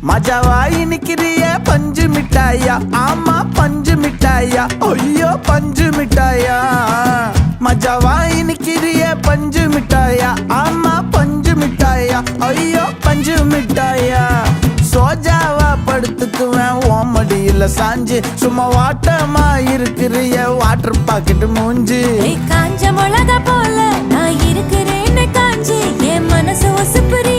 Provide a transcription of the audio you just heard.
மஜாவாய் நிக்கிறிய பஞ்சு மிட்டாயா, ஆமா பஞ்சு மிட்டாயா, ஐயோ பஞ்சு மிட்டாயா. மஜாவாய் நிக்கிறிய பஞ்சு மிட்டாயா, ஆமா பஞ்சு மிட்டாயா, ஐயோ பஞ்சு மிட்டாயா. சோஜாவா படுத்துக்குவேன் ஓமடியில சாஞ்சு, சும்மா வாட்டமா இருக்கிறிய வாட்டர் பாக்கெட் மூஞ்சி. காஞ்ச மிளகா போல நான் இருக்கிறேன்னு காஞ்சி என் மனசு ஒசுப்புரி.